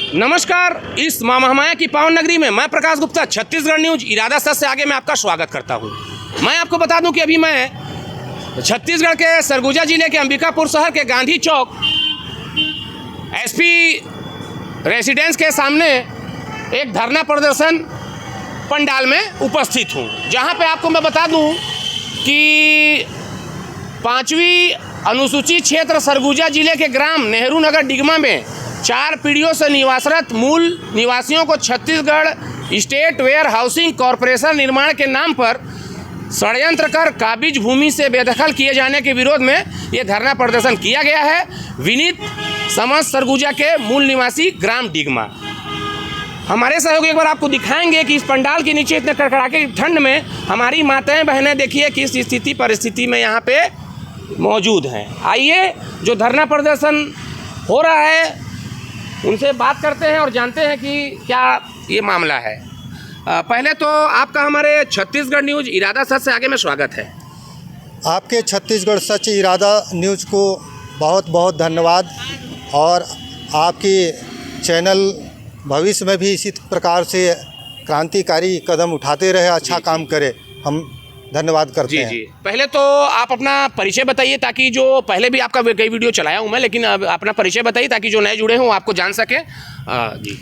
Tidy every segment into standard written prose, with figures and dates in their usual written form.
नमस्कार। इस महामाया की पावन नगरी में मैं प्रकाश गुप्ता छत्तीसगढ़ न्यूज इरादा सच से आगे मैं आपका स्वागत करता हूं। मैं आपको बता दूं कि अभी मैं छत्तीसगढ़ के सरगुजा जिले के अंबिकापुर शहर के गांधी चौक एसपी रेसिडेंस के सामने एक धरना प्रदर्शन पंडाल में उपस्थित हूं, जहां पे आपको मैं बता दूं कि 5वीं अनुसूचित क्षेत्र सरगुजा जिले के ग्राम नेहरू नगर डिगमा में 4 पीढ़ियों से निवासरत मूल निवासियों को Chhattisgarh state warehousing corporation निर्माण के नाम पर षड्यंत्र कर काबिज भूमि से बेदखल किए जाने के विरोध में ये धरना प्रदर्शन किया गया है। विनीत समझ सरगुजा के मूल निवासी ग्राम डिगमा हमारे सहयोगी एक बार आपको दिखाएंगे कि इस पंडाल के नीचे इतने कड़कड़ाके की ठंड में हमारी माताएं बहनें देखिए किस स्थिति परिस्थिति में यहाँ पे मौजूद हैं। आइए जो धरना प्रदर्शन हो रहा है उनसे बात करते हैं और जानते हैं कि क्या ये मामला है। पहले तो आपका हमारे छत्तीसगढ़ न्यूज इरादा सच से आगे में स्वागत है। आपके छत्तीसगढ़ सच इरादा न्यूज को बहुत बहुत धन्यवाद और आपकी चैनल भविष्य में भी इसी प्रकार से क्रांतिकारी कदम उठाते रहे, अच्छा काम करे, हम धन्यवाद करते हैं। जी। पहले तो आप अपना परिचय बताइए ताकि जो पहले भी आपका कई वीडियो चलाया हूँ मैं, लेकिन अब अपना परिचय बताइए ताकि जो नए जुड़े हों आपको जान सके। जी,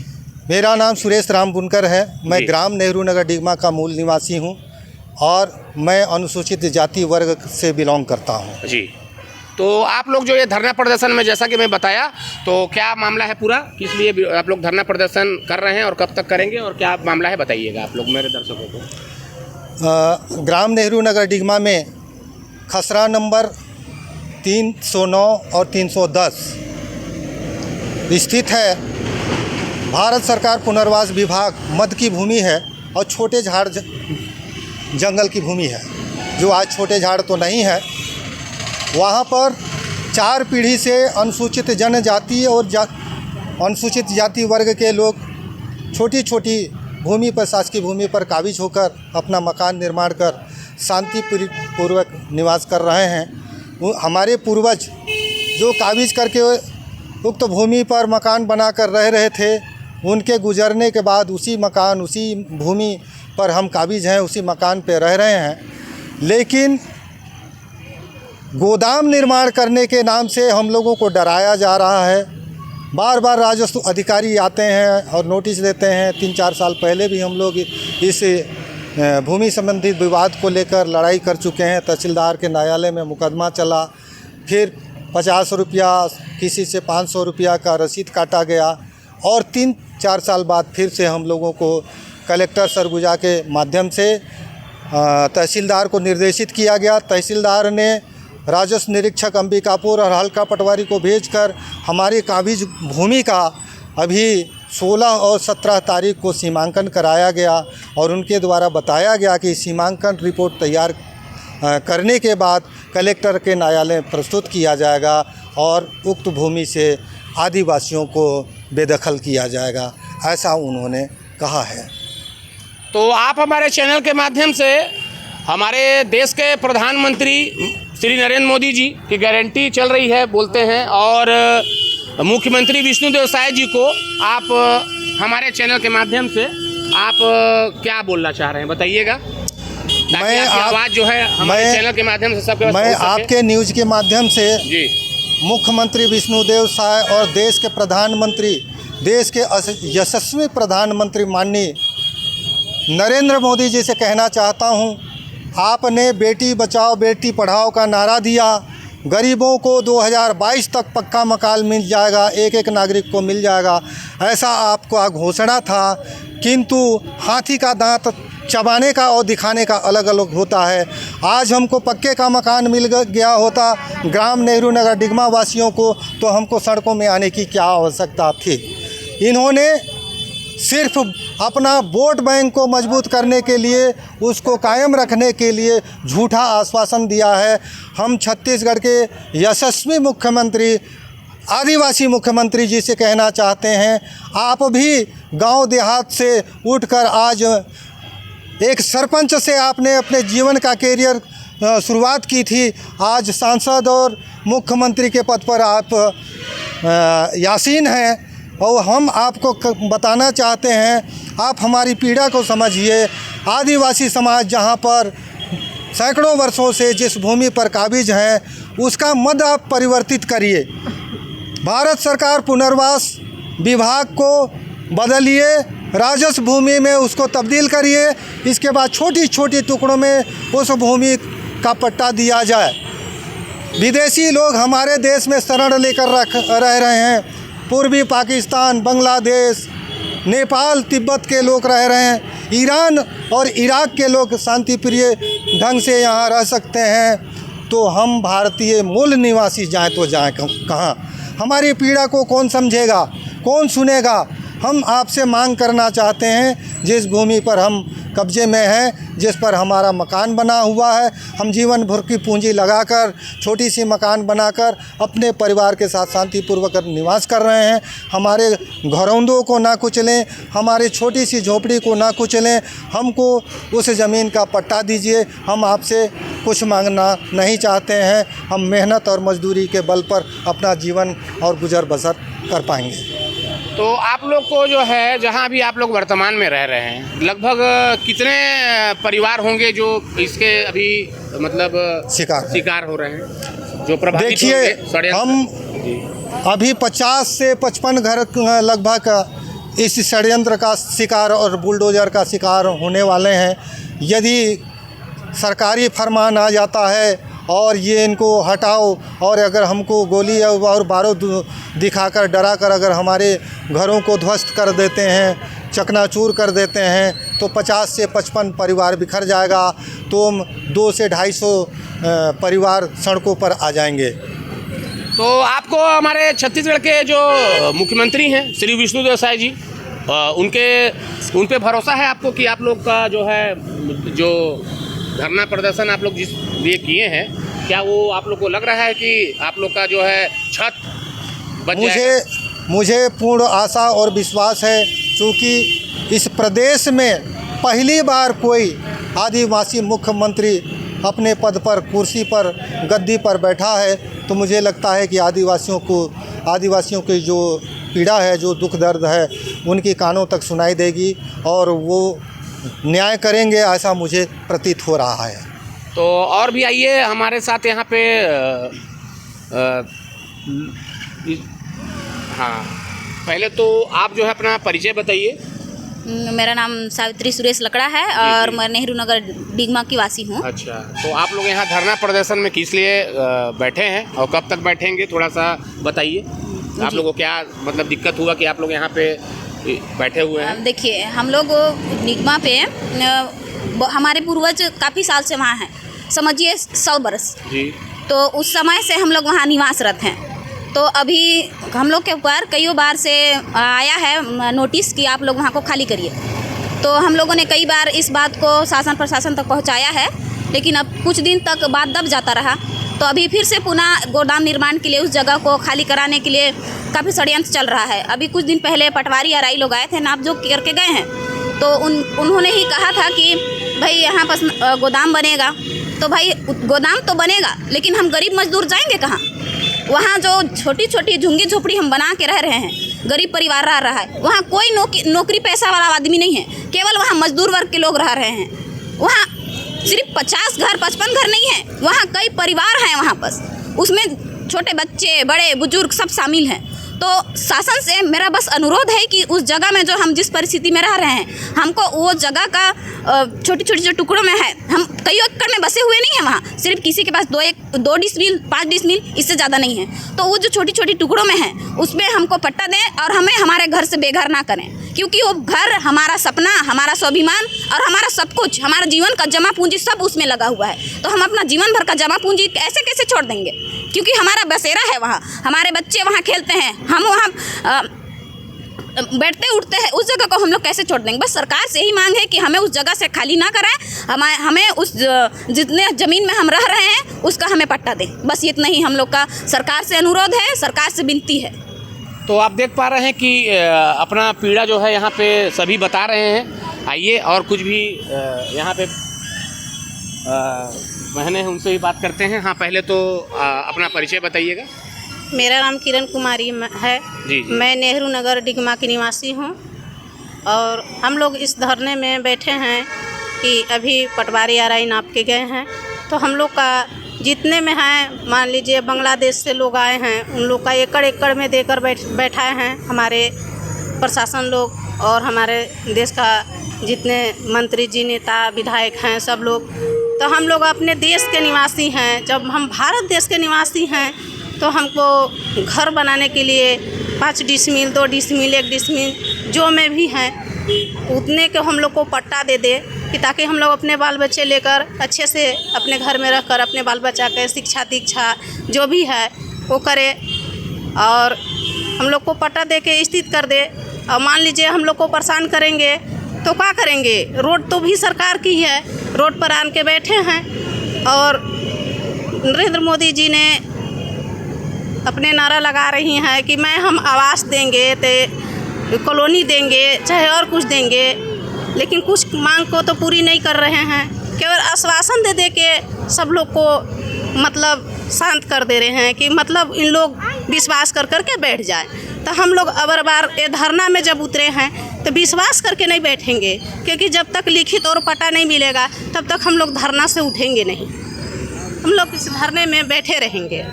मेरा नाम सुरेश राम बुनकर है। मैं ग्राम नेहरू नगर डिगमा का मूल निवासी हूँ और मैं अनुसूचित जाति वर्ग से बिलोंग करता हूँ। जी, तो आप लोग जो ये धरना प्रदर्शन में जैसा कि मैं बताया, तो क्या मामला है पूरा, किस लिए आप लोग धरना प्रदर्शन कर रहे हैं और कब तक करेंगे और क्या मामला है बताइएगा आप लोग मेरे दर्शकों को। ग्राम नेहरू नगर डिगमा में खसरा नंबर 309 और 310 स्थित है। भारत सरकार पुनर्वास विभाग मध्य की भूमि है और छोटे झाड़ जंगल की भूमि है, जो आज छोटे झाड़ तो नहीं है। वहाँ पर 4 पीढ़ी से अनुसूचित जनजाति और अनुसूचित जाति वर्ग के लोग छोटी छोटी भूमि पर, शासकीय भूमि पर काबिज होकर अपना मकान निर्माण कर शांतिपूर्वक निवास कर रहे हैं। हमारे पूर्वज जो काबिज करके उक्त भूमि पर मकान बनाकर रह रहे थे, उनके गुजरने के बाद उसी मकान, उसी भूमि पर हम काबिज हैं, उसी मकान पर रह रहे हैं। लेकिन गोदाम निर्माण करने के नाम से हम लोगों को डराया जा रहा है। बार बार राजस्व अधिकारी आते हैं और नोटिस देते हैं। 3-4 साल पहले भी हम लोग इस भूमि संबंधी विवाद को लेकर लड़ाई कर चुके हैं। तहसीलदार के न्यायालय में मुकदमा चला, फिर 50 रुपया, किसी से 500 रुपया का रसीद काटा गया और 3-4 साल बाद फिर से हम लोगों को कलेक्टर सरगुजा के माध्यम से तहसीलदार को निर्देशित किया गया। तहसीलदार ने राजस्व निरीक्षक अंबिकापुर और हल्का पटवारी को भेजकर हमारी काबिज भूमि का अभी 16 और 17 तारीख को सीमांकन कराया गया और उनके द्वारा बताया गया कि सीमांकन रिपोर्ट तैयार करने के बाद कलेक्टर के न्यायालय में प्रस्तुत किया जाएगा और उक्त भूमि से आदिवासियों को बेदखल किया जाएगा, ऐसा उन्होंने कहा है। तो आप हमारे चैनल के माध्यम से हमारे देश के प्रधानमंत्री श्री नरेंद्र मोदी जी की गारंटी चल रही है बोलते हैं, और मुख्यमंत्री विष्णुदेव साय जी को आप हमारे चैनल के माध्यम से आप क्या बोलना चाह रहे हैं बताइएगा, ताकि आपकी आवाज़ जो है हमारे चैनल के माध्यम से सबके पास मैं पहुंच सके। आपके न्यूज़ के माध्यम से जी मुख्यमंत्री विष्णुदेव साय और देश के प्रधानमंत्री, देश के यशस्वी प्रधानमंत्री माननीय नरेंद्र मोदी जी से कहना चाहता हूं, आपने बेटी बचाओ बेटी पढ़ाओ का नारा दिया। गरीबों को 2022 तक पक्का मकान मिल जाएगा, एक नागरिक को मिल जाएगा, ऐसा आपका घोषणा था। किंतु हाथी का दांत चबाने का और दिखाने का अलग अलग होता है। आज हमको पक्के का मकान मिल गया होता ग्राम नेहरू नगर डिगमा वासियों को, तो हमको सड़कों में आने की क्या आवश्यकता थी। इन्होंने सिर्फ अपना वोट बैंक को मजबूत करने के लिए, उसको कायम रखने के लिए झूठा आश्वासन दिया है। हम छत्तीसगढ़ के यशस्वी मुख्यमंत्री, आदिवासी मुख्यमंत्री जी से कहना चाहते हैं, आप भी गांव देहात से उठकर आज एक सरपंच से आपने अपने जीवन का कैरियर शुरुआत की थी। आज सांसद और मुख्यमंत्री के पद पर आप यासीन हैं। और हम आपको बताना चाहते हैं, आप हमारी पीड़ा को समझिए। आदिवासी समाज जहाँ पर सैकड़ों वर्षों से जिस भूमि पर काबिज हैं, उसका मद आप परिवर्तित करिए। भारत सरकार पुनर्वास विभाग को बदलिए, राजस्व भूमि में उसको तब्दील करिए। इसके बाद छोटी छोटी टुकड़ों में उस भूमि का पट्टा दिया जाए। विदेशी लोग हमारे देश में शरण लेकर रह रहे हैं। पूर्वी पाकिस्तान, बांग्लादेश, नेपाल, तिब्बत के लोग रह रहे हैं। ईरान और इराक के लोग शांति प्रिय ढंग से यहाँ रह सकते हैं। तो हम भारतीय मूल निवासी जाएं तो जाएं कहाँ? हमारी पीड़ा को कौन समझेगा, कौन सुनेगा? हम आपसे मांग करना चाहते हैं, जिस भूमि पर हम कब्जे में हैं, जिस पर हमारा मकान बना हुआ है, हम जीवन भर की पूंजी लगाकर छोटी सी मकान बनाकर अपने परिवार के साथ शांतिपूर्वक निवास कर रहे हैं। हमारे घरौंदों को ना कुचलें, हमारी छोटी सी झोपड़ी को ना कुचलें। हमको उस ज़मीन का पट्टा दीजिए। हम आपसे कुछ मांगना नहीं चाहते हैं। हम मेहनत और मजदूरी के बल पर अपना जीवन और गुजर बसर कर पाएंगे। तो आप लोग को जो है, जहाँ भी आप लोग वर्तमान में रह रहे हैं, लगभग कितने परिवार होंगे जो इसके अभी मतलब शिकार हो रहे हैं, जो प्रभावित देखिए, होंगे? हम अभी 50 से 55 घर लगभग इस षड्यंत्र का शिकार और बुलडोज़र का शिकार होने वाले हैं। यदि सरकारी फरमान आ जाता है और ये इनको हटाओ, और अगर हमको गोली और बारूद दिखाकर डराकर अगर हमारे घरों को ध्वस्त कर देते हैं, चकनाचूर कर देते हैं, तो 50 से 55 परिवार बिखर जाएगा। तो 200 से 250 परिवार सड़कों पर आ जाएंगे। तो आपको हमारे छत्तीसगढ़ के जो मुख्यमंत्री हैं श्री विष्णुदेव साय जी, उन पे भरोसा है आपको कि आप लोग का जो है, जो धरना प्रदर्शन आप लोग जिस लिए किए हैं, क्या वो आप लोग को लग रहा है कि आप लोग का जो है छत बच जाएगा? मुझे पूर्ण आशा और विश्वास है, क्योंकि इस प्रदेश में पहली बार कोई आदिवासी मुख्यमंत्री अपने पद पर, कुर्सी पर, गद्दी पर बैठा है। तो मुझे लगता है कि आदिवासियों की जो पीड़ा है, जो दुख दर्द है, उनकी कानों तक सुनाई देगी और वो न्याय करेंगे, ऐसा मुझे प्रतीत हो रहा है। तो और भी आइए हमारे साथ यहाँ पे। हाँ, पहले तो आप जो है अपना परिचय बताइए। मेरा नाम सावित्री सुरेश लकड़ा है और मैं नेहरू नगर डिगमा की वासी हूँ। अच्छा, तो आप लोग यहाँ धरना प्रदर्शन में किस लिए बैठे हैं और कब तक बैठेंगे, थोड़ा सा बताइए। आप लोगों को क्या मतलब दिक्कत हुआ कि आप लोग यहाँ पे बैठे हुए हैं? देखिए, हम लोग डिगमा पे हमारे पूर्वज काफ़ी साल से वहाँ हैं, समझिए 100 बरस जी। तो उस समय से हम लोग वहाँ निवासरत हैं। तो अभी हम लोग के ऊपर कई बार से आया है नोटिस कि आप लोग वहाँ को खाली करिए। तो हम लोगों ने कई बार इस बात को शासन प्रशासन तक पहुँचाया है, लेकिन अब कुछ दिन तक बात दब जाता रहा। तो अभी फिर से पुनः गोदाम निर्माण के लिए उस जगह को खाली कराने के लिए काफ़ी षड्यंत्र चल रहा है। अभी कुछ दिन पहले पटवारी आरआई लोग आए थे, नापजोख करके गए हैं। तो उन्होंने ही कहा था कि भाई यहाँ पर गोदाम बनेगा। तो भाई गोदाम तो बनेगा, लेकिन हम गरीब मजदूर जाएंगे कहाँ? वहाँ जो छोटी छोटी झुग्गी झोपड़ी हम बना के रह रहे हैं, गरीब परिवार रह रहा है, वहाँ कोई नौकरी पैसा वाला आदमी नहीं है, केवल वहाँ मजदूर वर्ग के लोग रह रहे हैं। वहाँ सिर्फ 50 घर 55 घर नहीं है, वहाँ कई परिवार हैं वहाँ बस, उसमें छोटे बच्चे बड़े बुजुर्ग सब शामिल हैं। तो शासन से मेरा बस अनुरोध है कि उस जगह में जो हम जिस परिस्थिति में रह रहे हैं, हमको वो जगह का छोटी छोटी जो टुकड़ों में है, हम कई एकड़ में बसे हुए नहीं हैं वहाँ, सिर्फ किसी के पास 2 डिसमिल 5 डिसमिल, इससे ज़्यादा नहीं है। तो वो जो छोटी छोटी टुकड़ों में है, उसमें हमको पट्टा दें और हमें हमारे घर से बेघर ना करें, क्योंकि वो घर हमारा सपना, हमारा स्वाभिमान और हमारा सब कुछ, हमारा जीवन का जमा पूंजी सब उसमें लगा हुआ है। तो हम अपना जीवन भर का जमा पूंजी ऐसे कैसे छोड़ देंगे? क्योंकि हमारा बसेरा है वहाँ, हमारे बच्चे वहाँ खेलते हैं, हम वहाँ बैठते उठते हैं, उस जगह को हम लोग कैसे छोड़ देंगे? बस सरकार से ही मांग है कि हमें उस जगह से खाली ना कराएं, हमें उस जितने ज़मीन में हम रह रहे हैं उसका हमें पट्टा दें। बस इतना ही हम लोग का सरकार से अनुरोध है, सरकार से विनती है। तो आप देख पा रहे हैं कि अपना पीड़ा जो है यहाँ पे सभी बता रहे हैं। आइए और कुछ भी यहाँ पे बहनें हैं, उनसे भी बात करते हैं। हाँ, पहले तो अपना परिचय बताइएगा। मेरा नाम किरण कुमारी है। जी। मैं नेहरू नगर डिगमा की निवासी हूँ और हम लोग इस धरने में बैठे हैं कि अभी पटवारी आरआई नाप के गए हैं, तो हम लोग का जितने में हैं, मान लीजिए बांग्लादेश से लोग आए हैं, उन लोग का एकड़ एकड़ में देकर बैठाए हैं हमारे प्रशासन लोग और हमारे देश का जितने मंत्री जी, नेता, विधायक हैं सब लोग। तो हम लोग अपने देश के निवासी हैं, जब हम भारत देश के निवासी हैं तो हमको घर बनाने के लिए 5 डिसमिल, 2 डिसमिल, 1 डिसमिल जो में भी हैं उतने के हम लोग को पट्टा दे दे कि ताकि हम लोग अपने बाल बच्चे लेकर अच्छे से अपने घर में रहकर अपने बाल बच्चा के शिक्षा दीक्षा जो भी है वो करे और हम लोग को पट्टा दे के स्थित कर दे। और मान लीजिए हम लोग को परेशान करेंगे तो क्या करेंगे? रोड तो भी सरकार की है, रोड पर आन के बैठे हैं और नरेंद्र मोदी जी ने अपने नारा लगा रही हैं कि हम आवास देंगे, तो कॉलोनी देंगे, चाहे और कुछ देंगे, लेकिन कुछ मांग को तो पूरी नहीं कर रहे हैं। केवल आश्वासन दे दे के सब लोग को मतलब शांत कर दे रहे हैं कि मतलब इन लोग विश्वास कर के बैठ जाए। तो हम लोग अबर बार ये धरना में जब उतरे हैं तो विश्वास करके नहीं बैठेंगे, क्योंकि जब तक लिखित और पट्टा नहीं मिलेगा तब तक हम लोग धरना से उठेंगे नहीं। हम लोग इस धरने में बैठे रहेंगे,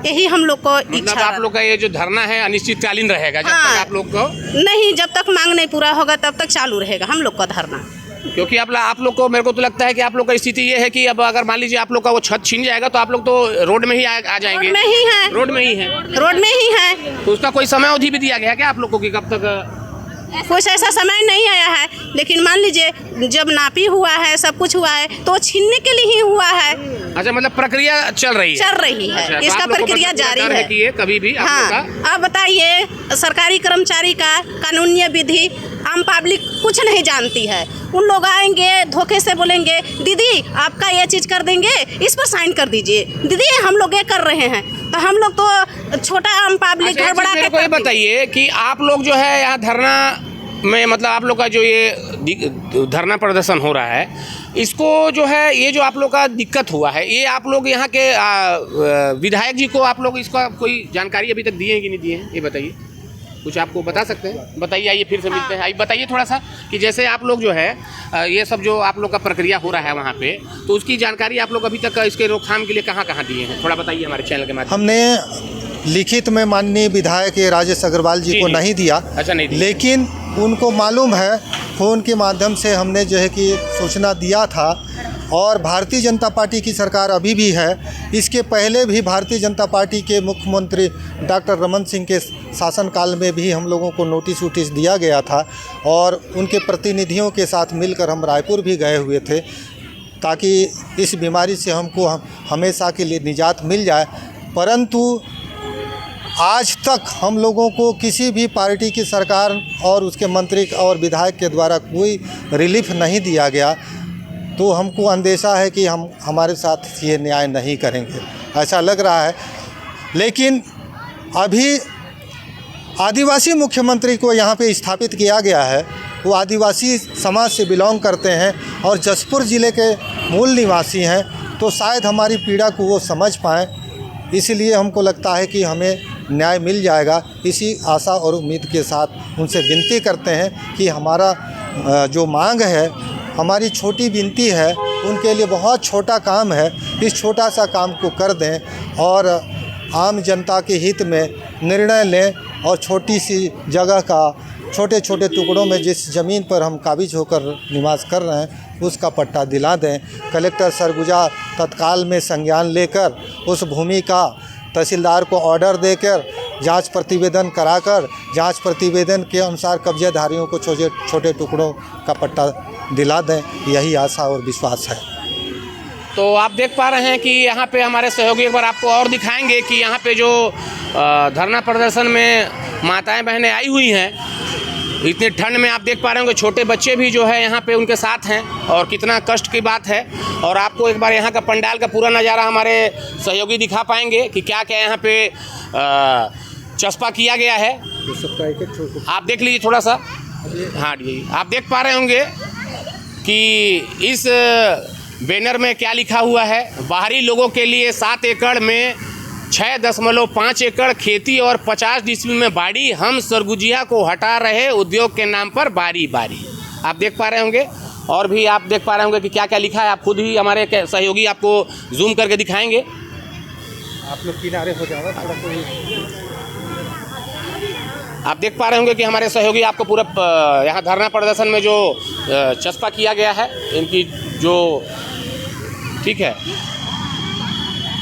यही हम लोग को इच्छा। मतलब आप लोग का ये जो धरना है अनिश्चितकालीन रहेगा जब तक आप लोग को नहीं, जब तक मांग नहीं पूरा होगा तब तक चालू रहेगा हम लोग का धरना। क्योंकि आप लोग को, मेरे को तो लगता है कि आप लोग का स्थिति ये है कि अब अगर मान लीजिए आप लोग का वो छत छीन जाएगा तो आप लोग तो रोड में ही आ जाएंगे। रोड में ही है, रोड में ही है, रोड में ही है। तो उसका कोई समय अवधि भी दिया गया क्या आप लोग को कि कब तक? कुछ ऐसा समय नहीं आया है, लेकिन मान लीजिए जब नापी हुआ है, सब कुछ हुआ है, तो छीनने के लिए ही हुआ है। अच्छा, मतलब प्रक्रिया चल रही है। अच्छा, तो इसका प्रक्रिया जारी है कि ये कभी भी आप लोग का। आप बताइए, सरकारी कर्मचारी का कानूनी विधि आम पब्लिक कुछ नहीं जानती है। उन लोग आएंगे धोखे से बोलेंगे दीदी आपका ये चीज़ कर देंगे, इस पर साइन कर दीजिए, दीदी हम लोग ये कर रहे हैं। तो हम लोग तो छोटा आम पब्लिक घर बड़ा के। कोई बताइए कि आप लोग जो है यहाँ धरना में, मतलब आप लोग का जो ये धरना प्रदर्शन हो रहा है, इसको जो है ये जो आप लोग का दिक्कत हुआ है, ये आप लोग यहाँ के विधायक जी को आप लोग इसका कोई जानकारी अभी तक दिए हैं कि नहीं दिए हैं, ये बताइए। कुछ आपको बता सकते हैं? बताइए, आइए फिर से मिलते हैं। आइए बताइए थोड़ा सा कि जैसे आप लोग जो है ये सब जो आप लोग का प्रक्रिया हो रहा है वहाँ पे, तो उसकी जानकारी आप लोग अभी तक इसके रोकथाम के लिए कहाँ दिए हैं, थोड़ा बताइए हमारे चैनल के माध्यम। हमने लिखित में माननीय विधायक राजेश अग्रवाल जी को नहीं दिया। अच्छा, नहीं दिया। लेकिन उनको मालूम है, फ़ोन के माध्यम से हमने जो है कि सूचना दिया था। और भारतीय जनता पार्टी की सरकार अभी भी है, इसके पहले भी भारतीय जनता पार्टी के मुख्यमंत्री डॉक्टर रमन सिंह के शासनकाल में भी हम लोगों को नोटिस वोटिस दिया गया था और उनके प्रतिनिधियों के साथ मिलकर हम रायपुर भी गए हुए थे ताकि इस बीमारी से हमको हमेशा के लिए निजात मिल जाए। परंतु आज तक हम लोगों को किसी भी पार्टी की सरकार और उसके मंत्री और विधायक के द्वारा कोई रिलीफ नहीं दिया गया, तो हमको अंदेशा है कि हमारे साथ ये न्याय नहीं करेंगे, ऐसा लग रहा है। लेकिन अभी आदिवासी मुख्यमंत्री को यहाँ पे स्थापित किया गया है, वो आदिवासी समाज से बिलोंग करते हैं और जसपुर ज़िले के मूल निवासी हैं, तो शायद हमारी पीड़ा को वो समझ पाएँ, इसलिए हमको लगता है कि हमें न्याय मिल जाएगा। इसी आशा और उम्मीद के साथ उनसे विनती करते हैं कि हमारा जो मांग है, हमारी छोटी विनती है, उनके लिए बहुत छोटा काम है, इस छोटा सा काम को कर दें और आम जनता के हित में निर्णय लें और छोटी सी जगह का छोटे छोटे टुकड़ों में जिस ज़मीन पर हम काबिज होकर निवास कर रहे हैं उसका पट्टा दिला दें। कलेक्टर सरगुजा तत्काल में संज्ञान लेकर उस भूमि का तहसीलदार को ऑर्डर देकर जांच प्रतिवेदन कराकर जांच प्रतिवेदन के अनुसार कब्जेधारियों को छोटे छोटे टुकड़ों का पट्टा दिला दें, यही आशा और विश्वास है। तो आप देख पा रहे हैं कि यहाँ पे हमारे सहयोगी एक बार आपको और दिखाएंगे कि यहाँ पे जो धरना प्रदर्शन में माताएं बहनें आई हुई हैं, इतनी ठंड में आप देख पा रहे होंगे छोटे बच्चे भी जो है यहाँ पे उनके साथ हैं और कितना कष्ट की बात है। और आपको एक बार यहाँ का पंडाल का पूरा नज़ारा हमारे सहयोगी दिखा पाएंगे कि क्या क्या यहाँ पे चस्पा किया गया है। आप देख लीजिए थोड़ा सा। हाँ जी, आप देख पा रहे होंगे कि इस बैनर में क्या लिखा हुआ है, बाहरी लोगों के लिए 7 एकड़ में 6.5 एकड़ खेती और 50 डिसमिल में बाड़ी, हम सरगुजिया को हटा रहे उद्योग के नाम पर बारी बारी। आप देख पा रहे होंगे और भी आप देख पा रहे होंगे कि क्या क्या लिखा है। आप खुद ही हमारे सहयोगी आपको जूम करके दिखाएंगे। आप लोग किनारे हो जाओ थोड़ा कोई। आप देख पा रहे होंगे कि हमारे सहयोगी आपको पूरा यहाँ धरना प्रदर्शन में जो चस्पा किया गया है इनकी जो, ठीक है।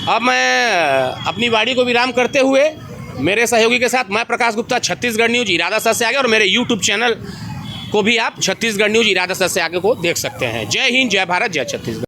अब मैं अपनी वाणी को विराम करते हुए मेरे सहयोगी के साथ मैं प्रकाश गुप्ता, छत्तीसगढ़ न्यूज इरादा सर से आगे, और मेरे यूट्यूब चैनल को भी आप छत्तीसगढ़ न्यूज इरादा सर से आगे को देख सकते हैं। जय हिंद, जय भारत, जय छत्तीसगढ़।